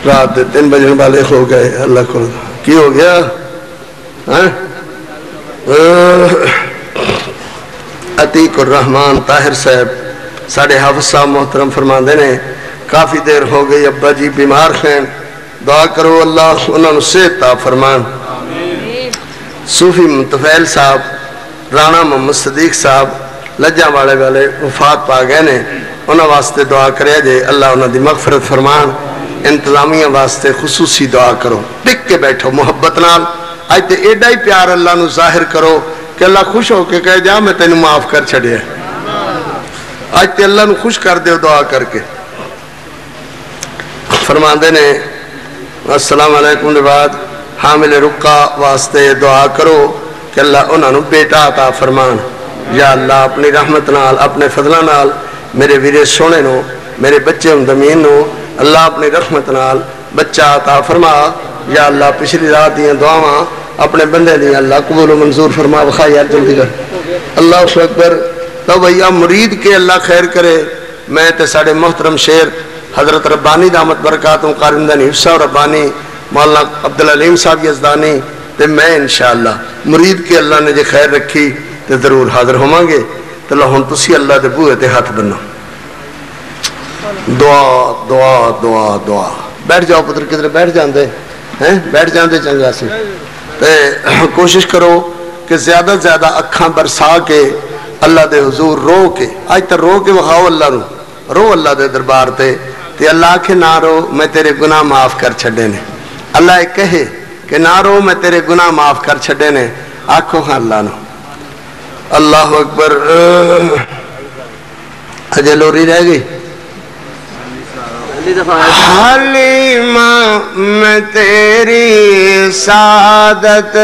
رات 3 بجے والے ہو گئے اللہ کو کی ہو گیا عتیق الرحمان طاہر صاحب ساڑھے حافظ صاحب محترم فرماندے نے کافی دیر ہو گئی ابا جی بیمار ہیں دعا کرو اللہ انہوں نے صحت عطا فرمان صوفی متفیل صاحب رانا محمد صدیق صاحب لجاں والے وفات پا گئے نے انہوں واسطے دعا کرے جے اللہ انہوں دی مغفرت فرمان انتظامیہ واسطے خصوصی دعا کرو ٹک کے بیٹھو محبت نال آج تے ایڈا ہی پیار اللہ نو ظاہر کرو کہ اللہ خوش ہو کے کہے جا میں تینوں معاف کر چھڑے آج تے اللہ نو خوش کر دے دعا کر کے فرماندے نے السلام علیکم دے بعد حامل رقہ واسطے دعا کرو کہ اللہ انہوں نے بیٹا عطا فرمان یا اللہ اپنی رحمت نال اپنے فضلہ نال میرے ویرے سونے نو میرے بچے امدمین نو اللہ اپنی رحمت نال بچہ عطا فرما یا اللہ پچھلی رات دیاں دعاواں اپنے بندے دیاں اللہ قبول و منظور فرما بخواہ یار جلدی کر اللہ اکبر تو بھئیہ مرید کے اللہ خیر کرے میں تے ساڑھے محترم شیر حضرت ربانی دامت برکاتوں قارندہ حفصہ و ربانی مولانا عبدالعلیم صاحب یزدانی تے میں انشاءاللہ مرید کے اللہ نے جے خیر رکھی تے ضرور حاضر ہوں گے تو لہن تسی اللہ دے بوئے تے ہاتھ بنو دعا دعا دعا دعا بیٹھ جاؤ پتر کدھر بیٹھ جاندے بیٹھ جاندے چنگا سے تے کوشش کرو کہ زیادہ زیادہ اکھاں برسا کے اللہ دے حضور رو کے آج تر رو کے وخاؤ اللہ رو اللہ دے دربار تے اللہ کے نہ رو میں تیرے گناہ معاف کر چھڑے نے اللہ ایک کہے کہ نہ رو میں تیرے گناہ معاف کر چھڑے نے آنکھوں ہاں اللہ نو اللہ اکبر اجے لوری رہ گئی حلیمہ میں تیری سعادت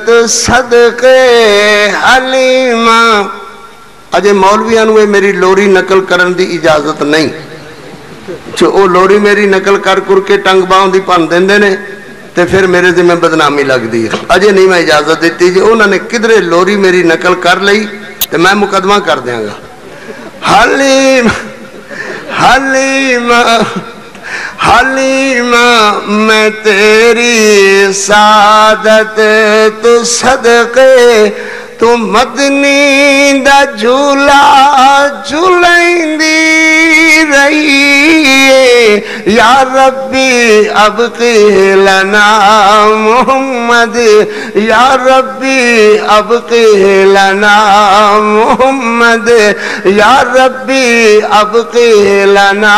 تو صدقے حلیمہ اجے مولویاں نوے میری لوری نقل کرن دی اجازت نہیں جو او لوری میری نقل کر کے ٹنگ باؤں دی پان دین دینے تے پھر میرے ذمہ بدنامی لگ دی اجے نہیں میں اجازت دیتی جی انہوں نے کدھرے لوری میری نقل کر لئی تے میں مقدمہ کر دیاں گا حلیم حلیمہ حلیمہ میں تیری سعادت تو صدقے تو مدنی دا جھولا جھولیں دی رہی یا ربی ابقی لنا محمد یا ربی ابقی لنا محمد یا ربی ابقی لنا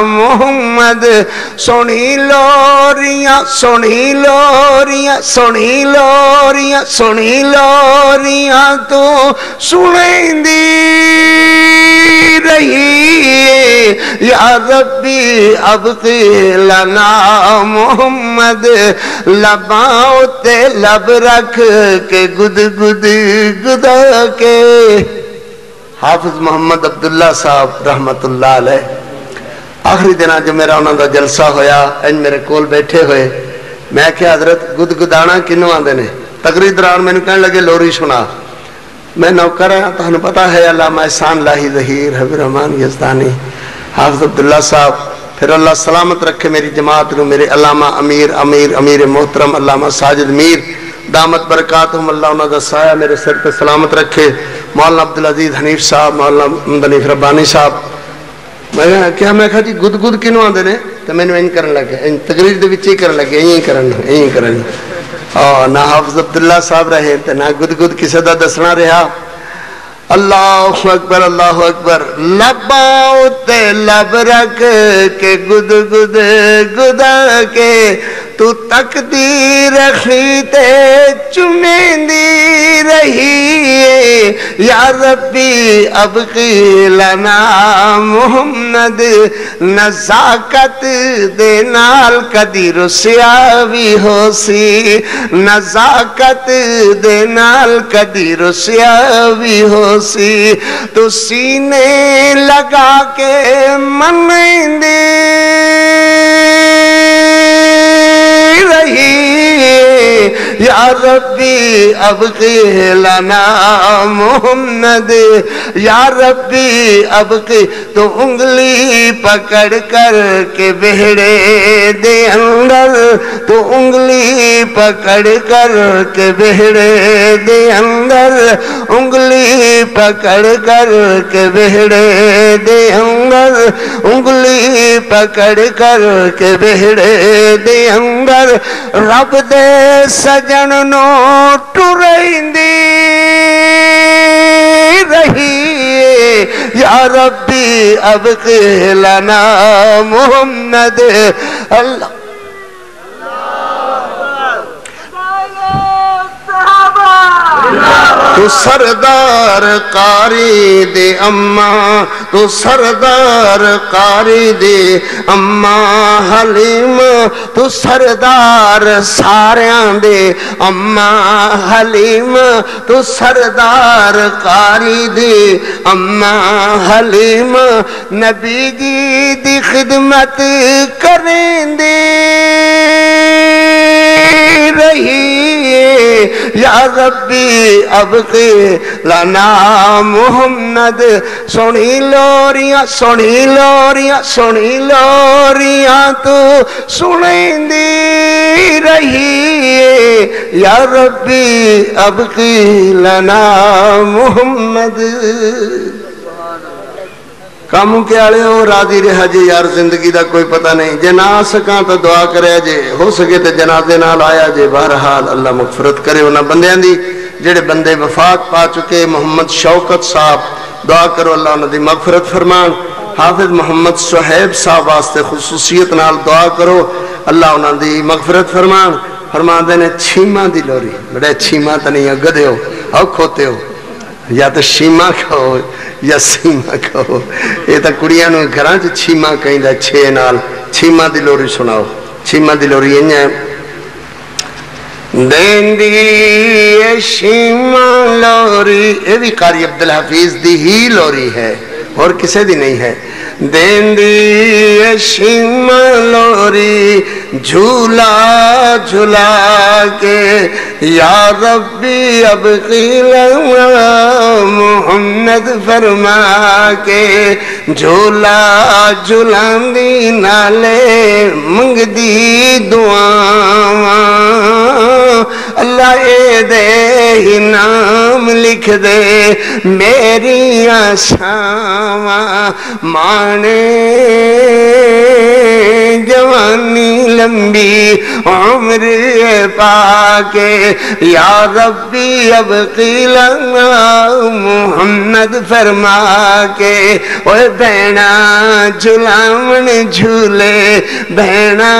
محمد سونی لوریاں سونی لوریاں سونی لوریاں سونی لوریاں تو سنیں دی رہی یا ربی ابقی لنا محمد لباؤں تے لب رکھ کے گد گد گدا کے حافظ محمد عبداللہ صاحب رحمت اللہ علیہ آخری دن جو میرا انہوں دا جلسہ ہویا ان میرے کول بیٹھے ہوئے میں کہ حضرت گد گدانا کنوں آن دینے تقریر دوران میں نے کہنے لگے لوری سنا میں نوکر ہے تو ہمیں پتا ہے علامہ احسان لاہی ظہیر حبیب رحمان یزدانی حافظ عبداللہ صاحب پھر اللہ سلامت رکھے میری جماعت نو میرے علامہ امیر محترم علامہ ساجد میر دامت برکاتہم اللہ انہوں دا سایہ میرے سر پہ سلامت رکھے مولانا عبدالعزیز حنیف صاحب مولانا حنیف ربانی صاحب میں کہا جی گد گد کنوں آدھے نے تو میں نے کرن لگا تقریر دے وچ ہی کرن لگے کرن نہ حافظ عبداللہ صاحب رہے تو نہ گد گد کسی دا دسنا رہا اللہ اکبر اللہ اکبر لباں تے لب رکھ کے گد گد گدا کے تو تقدیر رکھی تے چمیندی رہی یا ربی ابقی لنا محمد نزاکت دے نال کدی رسیا بھی ہو سی نزاکت دے نال کدی رسیا بھی ہو سی تو سینے لگا کے منیندی رہی یا ربی ابقی لنا محمد یا ربی ابقی تو انگلی پکڑ کر کے بہڑے دے اندر تو انگلی پکڑ کر کے بہڑے دے اندر انگلی پکڑ کر کے بہڑے دے اندر انگلی پکڑ کر کے بہڑے دے اندر رب دے سجن نو ٹریندی رہی یا ربی ابقی لنا محمد اللہ تو سردار قاری دے اماں تو سردار قاری دے اماں حلیم تو سردار ساریاں دے اماں حلیم تو سردار قاری دے اماں حلیم نبی جی دی خدمت کریں دے رہی یا ربی ابقی لنا محمد سنی لوریاں سنی لوریاں سنی لوریاں تو سنیں دی رہی یا ربی ابقی لنا محمد کاموں کے آلے ہو راضی رہا جے یار زندگی دا کوئی پتہ نہیں جے نہ سکاں تو دعا کرے جے ہو سکے تو جنازے نال آیا جے بہرحال اللہ مغفرت کرے انہاں بندیاں دی جڑے بندے وفات پا چکے محمد شوکت صاحب دعا کرو اللہ انہاں دی مغفرت فرمان حافظ محمد صہیب صاحب واسطے خصوصیت نال دعا کرو اللہ انہاں دی مغفرت فرمان دے نے چھیمہ دی لوری بڑے چھیمہ تا نہیں گدے ہو او کھوتے ہو یا تو شیمہ کھو یا سیمہ کھو یہ تو کڑیاں نو گھران چھ چھیمہ کہیں دا چھے نال چھیمہ دی لوری سناؤ چھیمہ دی لوری یہ ہے دین دی شیمہ لوری یہ بھی قاری عبدالحفیظ دی ہی لوری ہے اور کسے دی نہیں ہے دین دی شیمہ لوری جھولا جھولا کے یا ربی ابقی لنا محمد فرما کے جھولا جھولان دی نالے منگ دی دعاواں اللہ اے دے ہی نام لکھ دے میری آشاواں مانے جوانی لمبی عمر پاکے یا ربی ابقی لنا محمد فرما کے اوہ بہنا جھلامن جھولے بہنا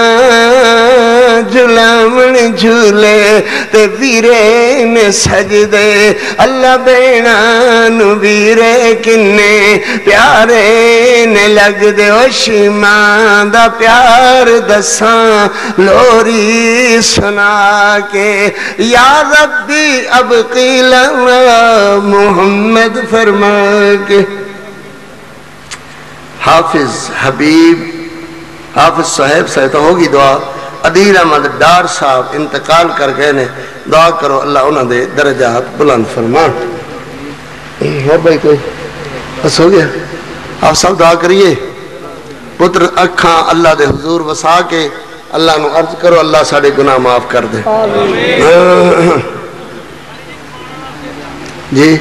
جھلامن جھولے تے ویرے نے سجدے اللہ بہنا نو ویرے کنے پیارے نے لگ دے او شیمان دا پیار دساں لوری سنا کے یا ربی ابقی لنا محمد فرما کے حافظ حبیب حافظ صاحب سے تو ہوگی دعا عدیل احمد ڈار صاحب انتقال کر گئے نے دعا کرو اللہ انہوں دے درجات بلند فرمان اور بھائی کوئی بس ہو گیا آپ سب دعا کریے پتر اکھاں اللہ دے حضور وسا کے اللہ نو عرض کرو اللہ ساڑے گناہ معاف کر دے جی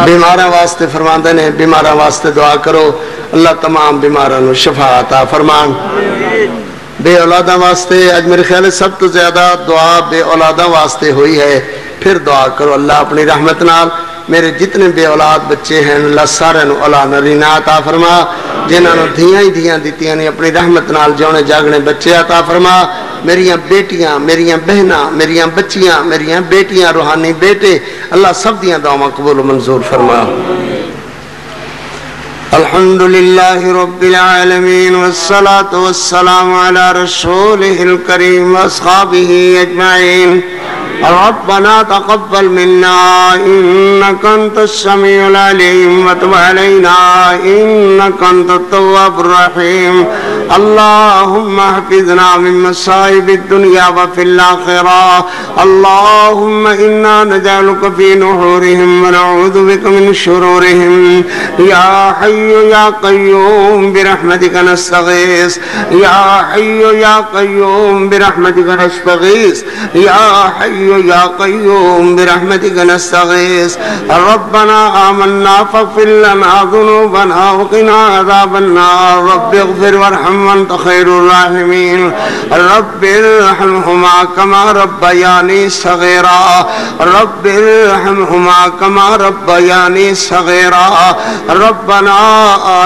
بیماراں واسطے فرماندے نے بیماراں واسطے دعا کرو اللہ تمام بیماراں نو شفا عطا فرمان بے اولاداں واسطے اج میرے خیال ہے سب تو زیادہ دعا بے اولاداں واسطے ہوئی ہے پھر دعا کرو اللہ اپنی رحمت نال میرے جتنے بے اولاد بچے ہیں اللہ سارے نو اولاد نرینہ عطا فرما جنہاں نو دھیاں ہی دھیاں دیتیاں نے اپنی رحمت نال جونے جاگنے بچے عطا فرما میریاں بیٹیاں میریاں بہناں میریاں بچیاں میریاں بیٹیاں روحانی بیٹے اللہ سب دیاں دعاواں قبول و منظور فرما الحمد لله رب العالمين والصلاة والسلام على رسوله الكريم وأصحابه أجمعين ربنا تقبل منا إنك أنت السميع العليم وتب علينا إنك أنت التواب الرحيم اللهم احفظنا من مصائب الدنيا وفي الآخرة اللهم إنا نجعلك في نحورهم ونعوذ بك من شرورهم يا حي يا قيوم برحمتك نستغيث يا حي يا قيوم برحمتك نستغيث يا حي يا قيوم برحمتك نستغيث ربنا آمنا فاغفر لنا ذنوبنا وقنا عذاب النار رب اغفر وارحم وانت خير الراحمين رب ارحمهما كما ربياني صغيرا رب ارحمهما كما ربياني صغيرا ربنا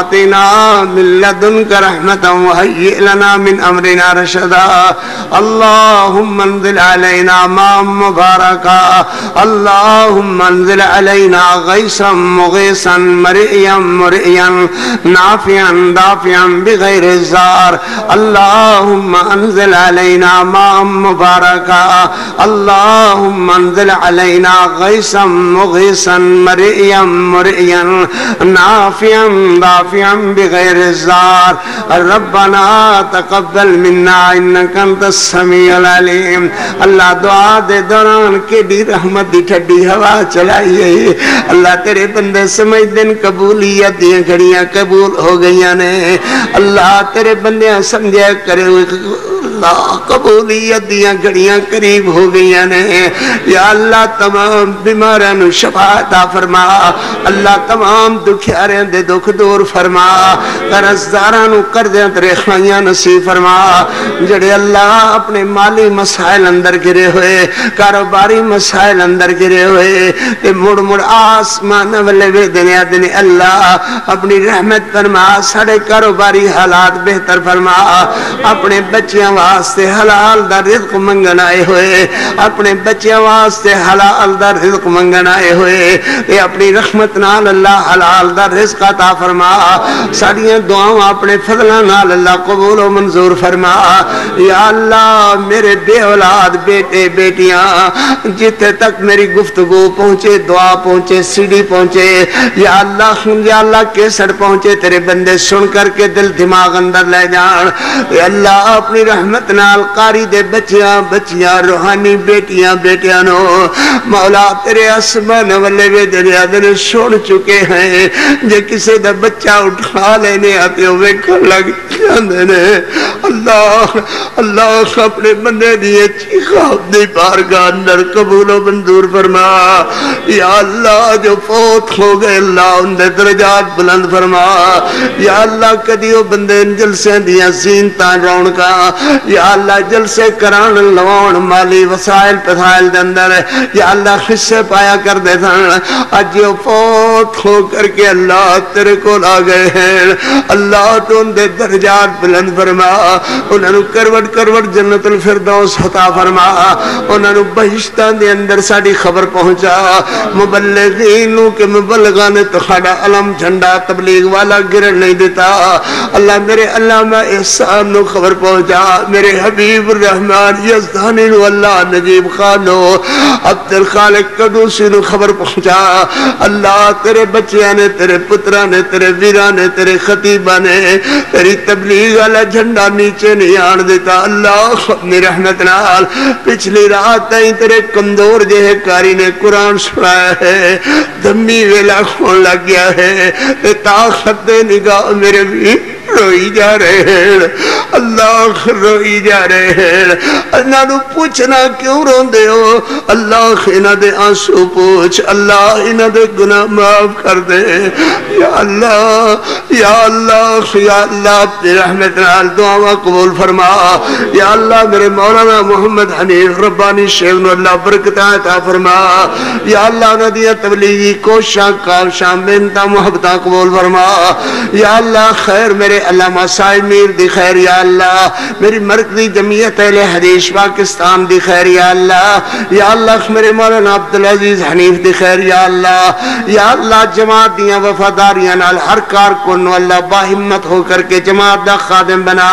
آتنا من لدنك رحمة وهيئ لنا من أمرنا رشدا اللهم انزل علينا ماء مباركا اللهم انزل علينا غيثا مغيثا مرئيا مرئيا نافعا دافعا بغير الزار اللهم انزل علينا ماء مباركا اللهم انزل علينا غيثا مغيثا مرئيا مرئيا نافعا دافعا بغير الزار ربنا تقبل منا انك انت السميع العليم اللہ دعا دے دوران کیڑی رحمت دی ٹھڈی ہوا چلائی ہے اللہ تیرے بندے سمجھ دن قبولیت دیاں گھڑیاں قبول ہو گئیاں نے اللہ تیرے بندے سمجھے کرے اللہ قبولیت دیاں گھڑیاں قریب ہو گئیاں نے یا اللہ تمام بیماراں نو شفا عطا فرما اللہ تمام دکھیاریاں دے دکھ دور فرما قرضداراں نو قرضیاں تے رخائیاں نصیب فرما جڑے اللہ اپنے مالی مسائل اندر گرے ہوئے کاروباری مسائل اندر گرے ہوئے تے مڑ مڑ آسمان والے وے دنیا دنی اللہ اپنی رحمت فرما ساڑے کاروباری حالات بہتر فرما اپنے بچیاں واسطے حلال دا رزق منگن آئے ہوئے اپنے بچیاں واسطے حلال دا رزق منگن آئے ہوئے اے اپنی رحمت نال اللہ حلال دا رزق عطا فرما ساڑیاں دعاوں اپنے فضلہ نال اللہ قبول و منظور فرما یا اللہ میرے بے اولاد بیٹے بیٹیاں جتے تک میری گفتگو پہنچے دعا پہنچے سیڈی پہنچے یا اللہ کیسٹ پہنچے تیرے بندے سن کر کے دل دماغ اندر لے جان اے اللہ اپنی رحمت نال قاری دے بچیاں بچیاں روحانی بیٹیاں بیٹیاں نو مولا تیرے اسمان والے وے دریا دن سن چکے ہیں جے کسے دا بچہ اٹھا لینے آتے ہوئے کھر لگ جاندے نے اللہ اپنے بندے دیئے چیخا اپنی بارگاہ اندر قبول و منظور فرما یا اللہ جو فوت ہو گئے اللہ ان دے درجات بلند فرما یا اللہ کدیو بندے جلسے دیا زینتان رون کا یا اللہ جلسے کران لوان مالی وسائل پسائل دے اندر یا اللہ حصے پایا کر دے تھا آج جو فوت ہو کر کے اللہ تیرے کو لا گئے ہیں اللہ تو ان دے درجات بلند فرما انہوں نے کروٹ جنت الفردوس عطا فرما انہوں نے بہشتان دے اندر ساڑی خبر پہنچا مبلغینوں کے مبلغان تو خڑا علم جھنڈا تبلیغ والا گرن نہیں دیتا اللہ میرے علامہ احسان نو خبر پہنچا میرے حبیب الرحمن یزدانی نو اللہ نجیب خانو عبدالخالق قدوسی نو خبر پہنچا اللہ تیرے بچیاں نے تیرے پتران نے تیرے ویران نے تیرے خطیبہ نے تیری تبلیغ والا جھنڈا نیچے نہیں آن دیتا اللہ اپنی رحمت نال پچھلی رات تائیں تیرے کمزور جہے کاری نے قرآن سنایا ہے دمی ویلا کھون لگ گیا ہے طاقت نگاہ میرے بھی روئی جا رہے ہیں اللہ روئی جا رہے ہیں انہاں نو پوچھنا کیوں روندے ہو اللہ انہاں دے آنسو پوچھ اللہ انہاں دے گناہ معاف کر دے یا اللہ یا اللہ یا اللہ اپنی رحمت نال دعاواں قبول فرما یا اللہ میرے مولانا محمد حنیف ربانی شیخ نو اللہ برکتاں عطا فرما یا اللہ انہاں دی تبلیغی کوششاں کاوشاں محنتاں محبتاں قبول فرما یا اللہ خیر میرے علامہ صاحب میر دی خیر یا اللہ میری مرکزی جمعیت اہل حدیث پاکستان دی خیر یا اللہ میرے مولانا عبدالعزیز حنیف دی خیر یا اللہ جماعت دیاں وفاداریاں نال ہر کارکن نو اللہ باہمت ہو کر کے جماعت دا خادم بنا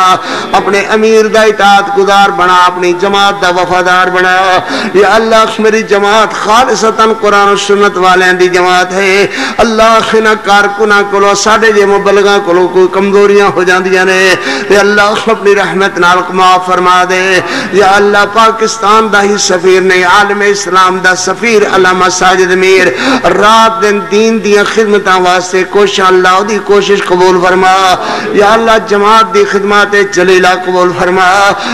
اپنے امیر دا اطاعت گزار بنا اپنی جماعت دا وفادار بنا یا اللہ میری جماعت خالصتاً قرآن و سنت والے دی جماعت ہے اللہ خنا کارکنہ کلو ساڑھے جے مبلغاں کلو کوئی کمزوریاں ہو جاندیاں نے یا اللہ اپنی رحمت نال معاف فرما دے یا اللہ پاکستان دا ہی سفیر نہیں عالم اسلام دا سفیر علامہ ساجد میر رات دن دین دیاں خدمتاں واسطے کوشاں اللہ دی کوشش قبول فرما یا اللہ جماعت دی خدمات جلیلہ قبول فرما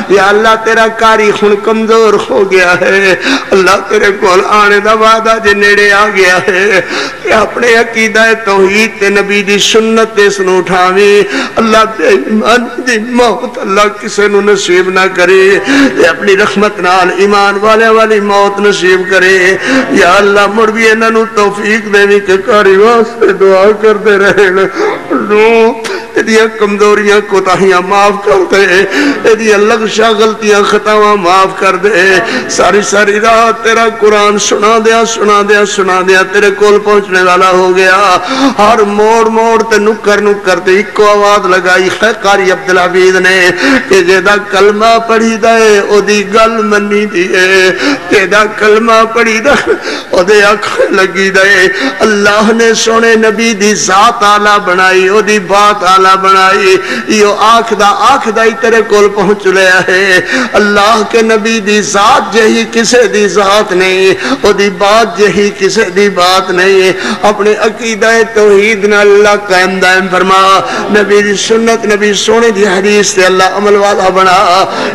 یا اللہ تیرا کاری خون کمزور ہو گیا ہے اللہ تیرے کول آنے دا وعدہ جے نیڑے آ گیا ہے کہ اپنے عقیدہ توحید تے نبی دی سنت تے سنو اٹھاویں اللہ بے ایمان دی موت اللہ کسے نو نصیب نہ کرے اپنی رحمت نال ایمان والے والی موت نصیب کرے یا اللہ مڑ بھی انہاں نو توفیق دے کہ کاری واسطے دعا کرتے رہن تیریاں کمزوریاں کوتاہیاں معاف کر دے تیریاں لغشہ غلطیاں خطاواں معاف کر دے ساری ساری رات تیرا قرآن سنا دیا تیرے کول پہنچنے والا ہو گیا ہر موڑ موڑ تے نکر تے ایک آواز لگائی ہے قاری عبدالعبید نے کہ جیدہ کلمہ پڑھی دے او دی گل منی دیئے جیدہ کلمہ پڑھی دے او دے اکھ لگی دے اللہ نے سونے نبی دی ذات آلہ بنائی او دی بات آلہ بنائی یہ آنکھ دا ہی تیرے کول پہنچ لیا ہے اللہ کے نبی دی ذات جہی کسے دی ذات نہیں او دی بات جہی کسے دی بات نہیں اپنے عقیدہ توحید نہ اللہ قائم دائم فرما نبی دی سنت نبی سونے دی حدیث سے اللہ عمل والا بنا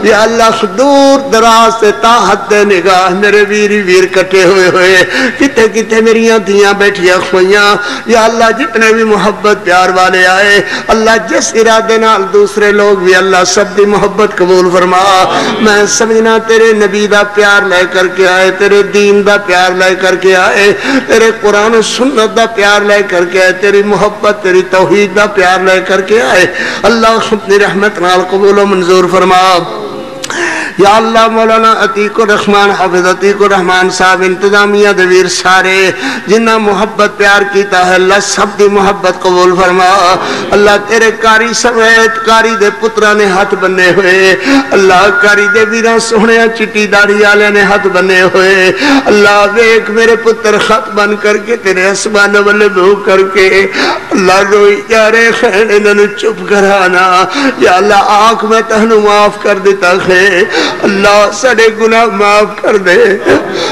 یا اللہ دور دراز سے تاحت دے نگاہ میرے ویری ویر کٹے ہوئے کتے کتے میریاں دیاں بیٹھیاں خویاں یا اللہ جتنے بھی محبت پیار والے آئے اللہ جس ارادے نال دوسرے لوگ بھی اللہ سب دی محبت قبول فرما میں سمجھنا تیرے نبی دا پیار لے کر کے آئے تیرے دین دا پیار لے کر کے آئے تیرے قرآن و سنت دا پیار لے کر کے آئے تیری محبت تیری توحید دا پیار لے کر کے آئے اللہ اپنی رحمت نال قبول و منظور فرما یا اللہ مولانا عتیق الرحمن حافظ عتیق الرحمن صاحب انتظامیہ دویر سارے جنہ محبت پیار کیتا ہے اللہ سب دی محبت قبول فرما اللہ تیرے کاری سمیت کاری دے پترہ نے ہاتھ بننے ہوئے اللہ کاری دے ویران سونے چٹی داڑھی آلے نے ہاتھ بننے ہوئے اللہ ویک میرے پتر خط بن کر کے تیرے اسمان والے بھو کر کے اللہ روئی جارے خیر انہوں چپ کرانا یا اللہ آنکھ میں تہنو معاف کر دیتا خیر اللہ سڑے گناہ معاف کر دے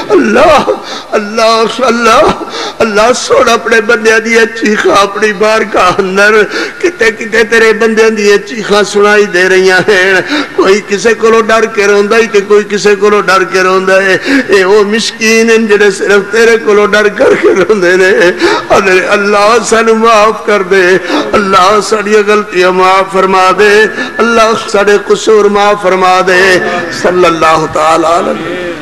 اللہ اللہ اللہ اللہ سوڑ اپنے بندیاں دیا چیخا اپنی بارگاہ اندر کتے کتے تیرے بندیاں دیا چیخا سنائی دے رہی ہیں کوئی کسے کو ڈر کے روندہ ہی کوئی کسے کو ڈر کے روندہ ہے اے وہ مسکین ہیں جنہیں صرف تیرے کو ڈر کر کے روندے نے اللہ سانو معاف کر دے اللہ ساڑی غلطیاں معاف فرما دے اللہ ساڑے قصور معاف فرما دے صلی اللہ تعالی علیہ